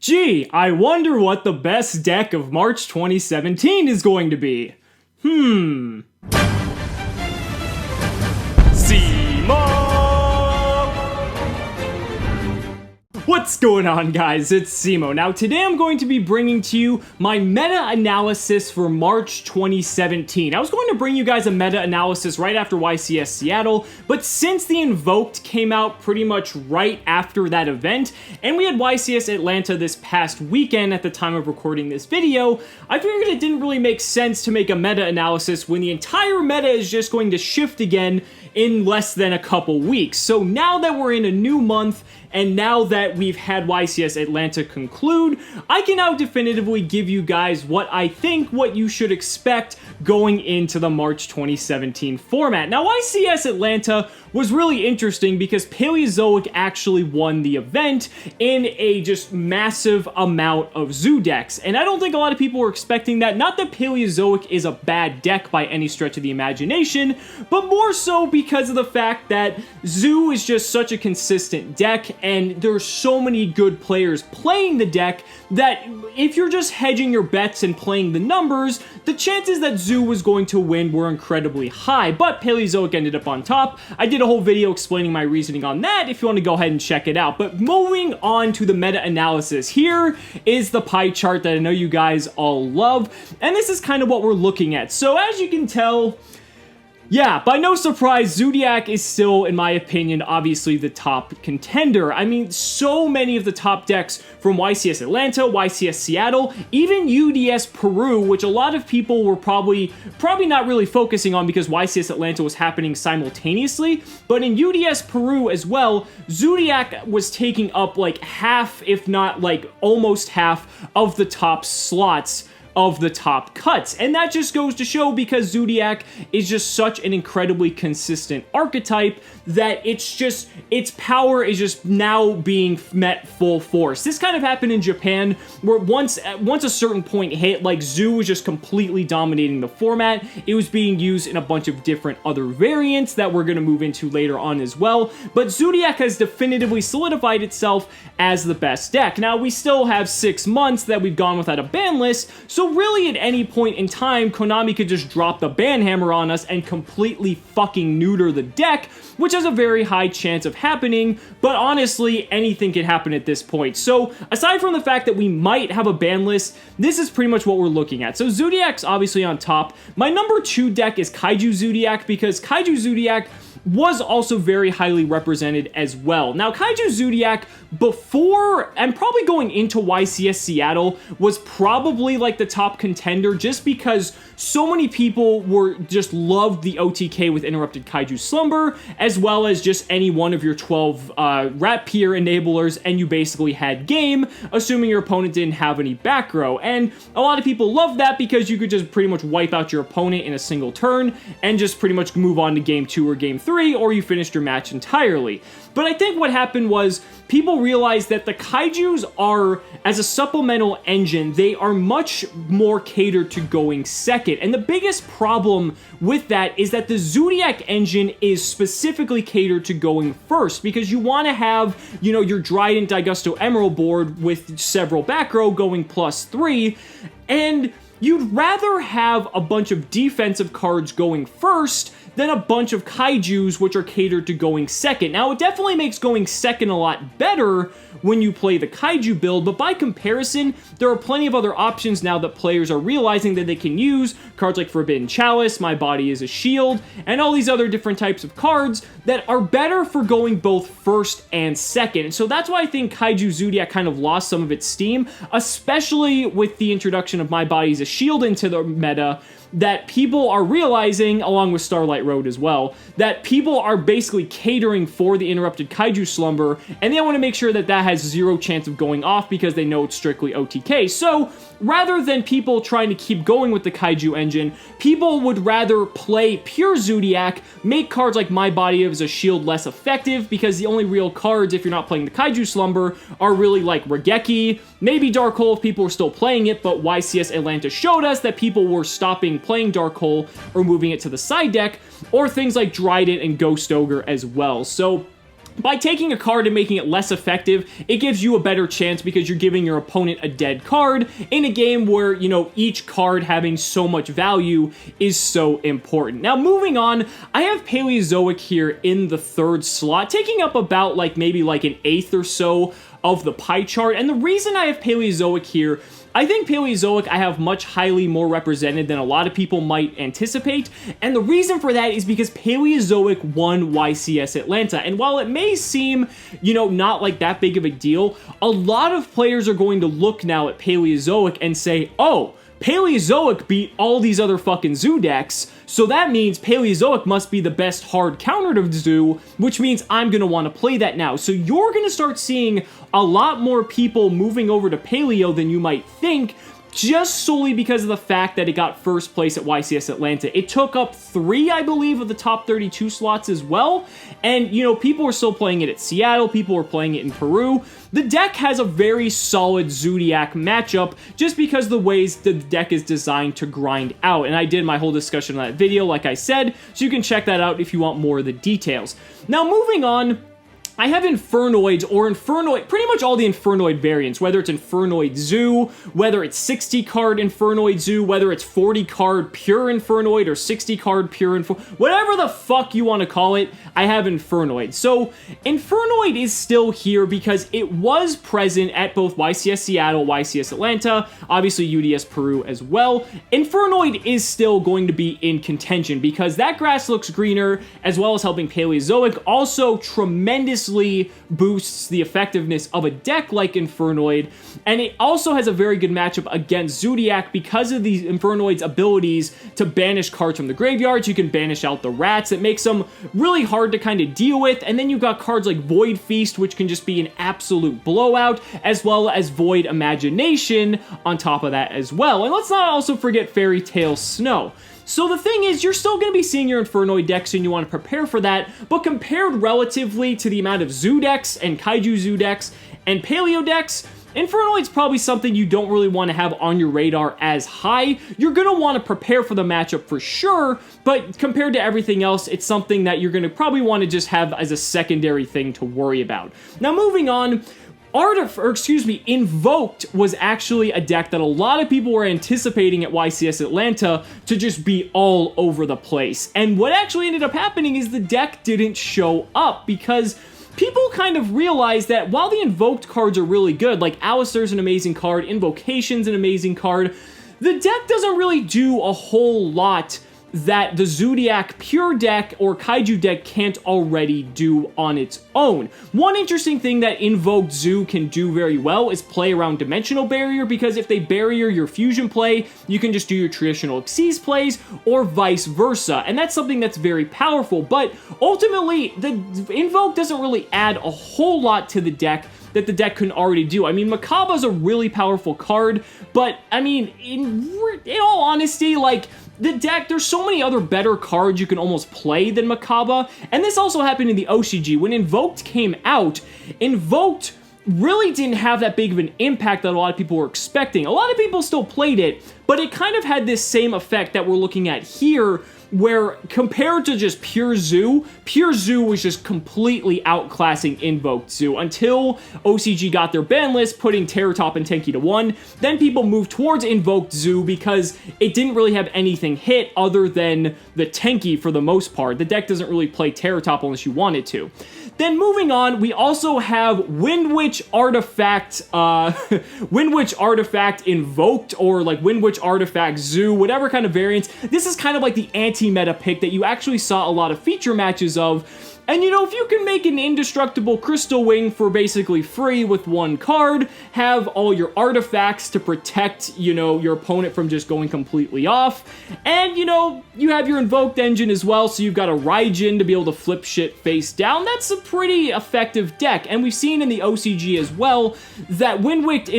Gee, I wonder what the best deck of March 2017 is going to be. What's going on, guys? It's Cimo. Now, today I'm going to be bringing to you my meta-analysis for March 2017. I was going to bring you guys a meta-analysis right after YCS Seattle, but since the Invoked came out pretty much right after that event, and we had YCS Atlanta this past weekend at the time of recording this video, I figured it didn't really make sense to make a meta-analysis when the entire meta is just going to shift again in less than a couple weeks. So now that we're in a new month, and now that we've had YCS Atlanta conclude, I can now definitively give you guys what I think what you should expect going into the March 2017 format. Now, YCS Atlanta was really interesting because Paleozoic actually won the event in a just massive amount of zoo decks, and I don't think a lot of people were expecting that. Not that Paleozoic is a bad deck by any stretch of the imagination, but more so because of the fact that zoo is just such a consistent deck, and there's so many good players playing the deck that if you're just hedging your bets and playing the numbers, the chances that zoo was going to win were incredibly high, but Paleozoic ended up on top. I did a whole video explaining my reasoning on that if you want to go ahead and check it out. But moving on to the meta-analysis, here is the pie chart that I know you guys all love, and this is kind of what we're looking at. So as you can tell, yeah, by no surprise, Zodiac is still, in my opinion, obviously the top contender. I mean, so many of the top decks from YCS Atlanta, YCS Seattle, even UDS Peru, which a lot of people were probably not really focusing on because YCS Atlanta was happening simultaneously, but in UDS Peru as well, Zodiac was taking up like half, if not like almost half, of the top slots of the top cuts. And that just goes to show because Zodiac is just such an incredibly consistent archetype that its power is just now being met full force. This kind of happened in Japan where once a certain point hit, like Zoo was just completely dominating the format. It was being used in a bunch of different other variants that we're going to move into later on as well. But Zodiac has definitively solidified itself as the best deck. Now, we still have 6 months that we've gone without a ban list, so really at any point in time, Konami could just drop the ban hammer on us and completely fucking neuter the deck, which has a very high chance of happening, but honestly, anything can happen at this point. So, aside from the fact that we might have a ban list, this is pretty much what we're looking at. So, Zodiac's obviously on top. My number 2 deck is Kaiju Zodiac, because Kaiju Zodiac was also very highly represented as well. Now, Kaiju Zodiac, before and probably going into YCS Seattle, was probably like the top contender just because so many people were just loved the OTK with Interrupted Kaiju Slumber, as well as just any one of your 12 Rat Pier enablers, and you basically had game, assuming your opponent didn't have any back row. And a lot of people loved that because you could just pretty much wipe out your opponent in a single turn and just pretty much move on to game 2 or game 3, or you finished your match entirely. But I think what happened was people realized that the Kaijus are, as a supplemental engine, they are much more catered to going second. And the biggest problem with that is that the Zodiac engine is specifically catered to going first, because you want to have, you know, your Dryden Digusto Emerald board with several back row going +3, and you'd rather have a bunch of defensive cards going first than a bunch of Kaijus which are catered to going second. Now, it definitely makes going second a lot better when you play the Kaiju build, but by comparison, there are plenty of other options now that players are realizing that they can use. Cards like Forbidden Chalice, My Body is a Shield, and all these other different types of cards that are better for going both first and second. And so that's why I think Kaiju Zodiac kind of lost some of its steam, especially with the introduction of My Body is a Shield into the meta, that people are realizing, along with Starlight Road as well, that people are basically catering for the Interrupted Kaiju Slumber, and they want to make sure that that has zero chance of going off because they know it's strictly OTK. So, rather than people trying to keep going with the Kaiju engine, people would rather play pure Zodiac, make cards like My Body is a Shield less effective, because the only real cards, if you're not playing the Kaiju Slumber, are really like Regeki, maybe Dark Hole if people were still playing it, but YCS Atlanta showed us that people were stopping playing Dark Hole or moving it to the side deck, or things like Dryden and Ghost Ogre as well. So by taking a card and making it less effective, it gives you a better chance because you're giving your opponent a dead card in a game where, you know, each card having so much value is so important. Now, moving on, I have Paleozoic here in the 3rd slot, taking up about maybe an 1/8 or so of the pie chart. And the reason I have Paleozoic here, I think Paleozoic I have much highly more represented than a lot of people might anticipate, and the reason for that is because Paleozoic won YCS Atlanta, and while it may seem, you know, not like that big of a deal, a lot of players are going to look now at Paleozoic and say, oh, Paleozoic beat all these other fucking zoo decks, so that means Paleozoic must be the best hard counter to zoo, which means I'm going to want to play that now. So you're going to start seeing a lot more people moving over to Paleo than you might think, just solely because of the fact that it got 1st place at YCS Atlanta. It took up 3, I believe, of the top 32 slots as well, and, you know, people were still playing it at Seattle, people were playing it in Peru. The deck has a very solid Zodiac matchup just because the ways the deck is designed to grind out, and I did my whole discussion on that video, like I said, so you can check that out if you want more of the details. Now, moving on, I have Infernoids, or Infernoid, pretty much all the Infernoid variants, whether it's Infernoid Zoo, whether it's 60-card Infernoid Zoo, whether it's 40-card Pure Infernoid, or 60-card Pure Infernoid, whatever the fuck you want to call it, I have Infernoid. So, Infernoid is still here because it was present at both YCS Seattle, YCS Atlanta, obviously UDS Peru as well. Infernoid is still going to be in contention because that grass looks greener, as well as helping Paleozoic, also tremendously boosts the effectiveness of a deck like Infernoid, and it also has a very good matchup against Zodiac because of the Infernoid's abilities to banish cards from the graveyards. You can banish out the rats. It makes them really hard to kind of deal with, and then you've got cards like Void Feast, which can just be an absolute blowout, as well as Void Imagination on top of that as well. And let's not also forget Fairy Tale Snow. So the thing is, you're still going to be seeing your Infernoid decks and you want to prepare for that, but compared relatively to the amount of Zoo decks and Kaiju Zoo decks and Paleo decks, Infernoid's probably something you don't really want to have on your radar as high. You're going to want to prepare for the matchup for sure, but compared to everything else, it's something that you're going to probably want to just have as a secondary thing to worry about. Now moving on, Invoked was actually a deck that a lot of people were anticipating at YCS Atlanta to just be all over the place. And what actually ended up happening is the deck didn't show up because people kind of realized that while the Invoked cards are really good, like Alistair's an amazing card, Invocation's an amazing card, the deck doesn't really do a whole lot that the Zodiac Pure deck or Kaiju deck can't already do on its own. One interesting thing that Invoked Zoo can do very well is play around Dimensional Barrier, because if they barrier your fusion play, you can just do your traditional Xyz plays, or vice versa, and that's something that's very powerful, but ultimately, the Invoke doesn't really add a whole lot to the deck that the deck couldn't already do. I mean, Makaba's a really powerful card, but, I mean, in all honesty, like, the deck, there's so many other better cards you can almost play than Makaba, and this also happened in the OCG. When Invoked came out, Invoked really didn't have that big of an impact that a lot of people were expecting. A lot of people still played it, but it kind of had this same effect that we're looking at here, where compared to just Pure Zoo was just completely outclassing Invoked Zoo until OCG got their ban list, putting Terratop and Tenki to 1. Then people moved towards Invoked Zoo because it didn't really have anything hit other than the Tenki for the most part. The deck doesn't really play Terratop unless you want it to. Then moving on, we also have Wind Witch Artifact Invoked, or like Wind Witch Artifact Zoo, whatever kind of variants. This is kind of like the anti-meta pick that you actually saw a lot of feature matches of. And you know, if you can make an indestructible Crystal Wing for basically free with one card, have all your artifacts to protect, you know, your opponent from just going completely off, and you know, you have your Invoked engine as well, so you've got a Raijin to be able to flip shit face down. That's a pretty effective deck, and we've seen in the OCG as well that Wind Witch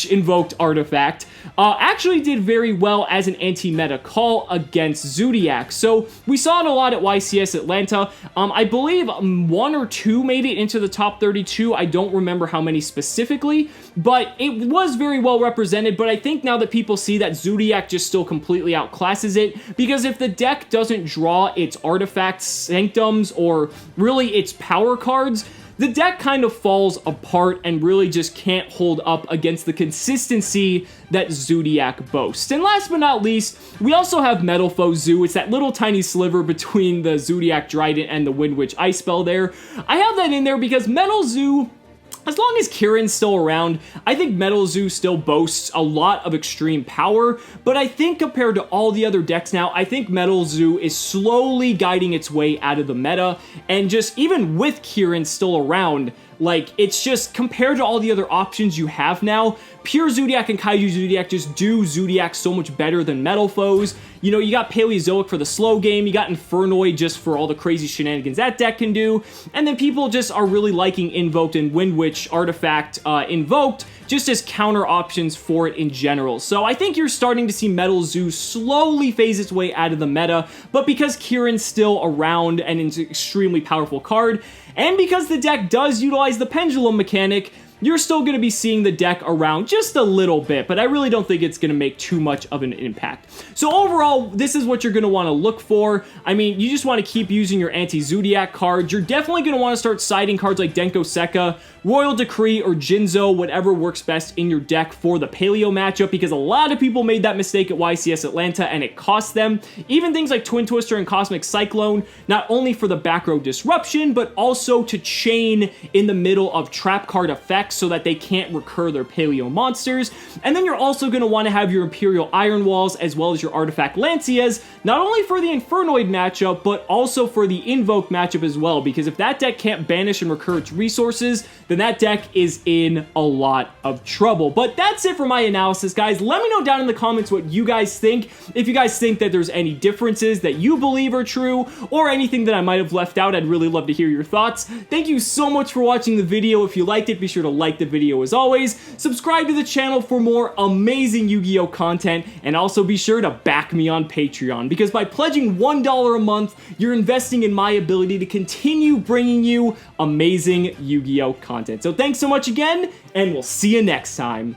Invoked Artifact actually did very well as an anti-meta call against Zodiac. So we saw it a lot at YCS Atlanta. I believe 1 or 2 made it into the top 32. I don't remember how many specifically, but it was very well represented. But I think now that people see that Zoodiac just still completely outclasses it, because if the deck doesn't draw its artifacts, sanctums, or really its power cards, the deck kind of falls apart and really just can't hold up against the consistency that Zoodiac boasts. And last but not least, we also have Metal Foe Zoo. It's that little tiny sliver between the Zoodiac Trident and the Wind Witch Ice Spell there. I have that in there because Metal Zoo, as long as Kieran's still around, I think Metal Zoo still boasts a lot of extreme power, but I think compared to all the other decks now, I think Metal Zoo is slowly guiding its way out of the meta, and just even with Kieran still around, like, it's just, compared to all the other options you have now, pure Zoodiac and Kaiju Zoodiac just do Zoodiac so much better than Metal Foes. You know, you got Paleozoic for the slow game, you got Infernoid just for all the crazy shenanigans that deck can do, and then people just are really liking Invoked and Wind Witch Artifact Invoked just as counter options for it in general. So I think you're starting to see Metal Zoo slowly phase its way out of the meta, but because Kieran's still around and is an extremely powerful card, and because the deck does utilize the pendulum mechanic, you're still going to be seeing the deck around just a little bit, but I really don't think it's going to make too much of an impact. So overall, this is what you're going to want to look for. I mean, you just want to keep using your anti-Zoodiac cards. You're definitely going to want to start siding cards like Denko Sekka, Royal Decree, or Jinzo, whatever works best in your deck for the Paleo matchup, because a lot of people made that mistake at YCS Atlanta, and it cost them. Even things like Twin Twister and Cosmic Cyclone, not only for the back row disruption, but also to chain in the middle of trap card effects so that they can't recur their Paleo monsters. And then you're also going to want to have your Imperial Iron Walls as well as your Artifact Lancias, not only for the Infernoid matchup, but also for the Invoke matchup as well, because if that deck can't banish and recur its resources, then that deck is in a lot of trouble. But that's it for my analysis, guys. Let me know down in the comments what you guys think. If you guys think that there's any differences that you believe are true, or anything that I might have left out, I'd really love to hear your thoughts. Thank you so much for watching the video. If you liked it, be sure to like the video as always. Subscribe to the channel for more amazing Yu-Gi-Oh content, and also be sure to back me on Patreon, because by pledging $1 a month, you're investing in my ability to continue bringing you amazing Yu-Gi-Oh content. So thanks so much again, and we'll see you next time.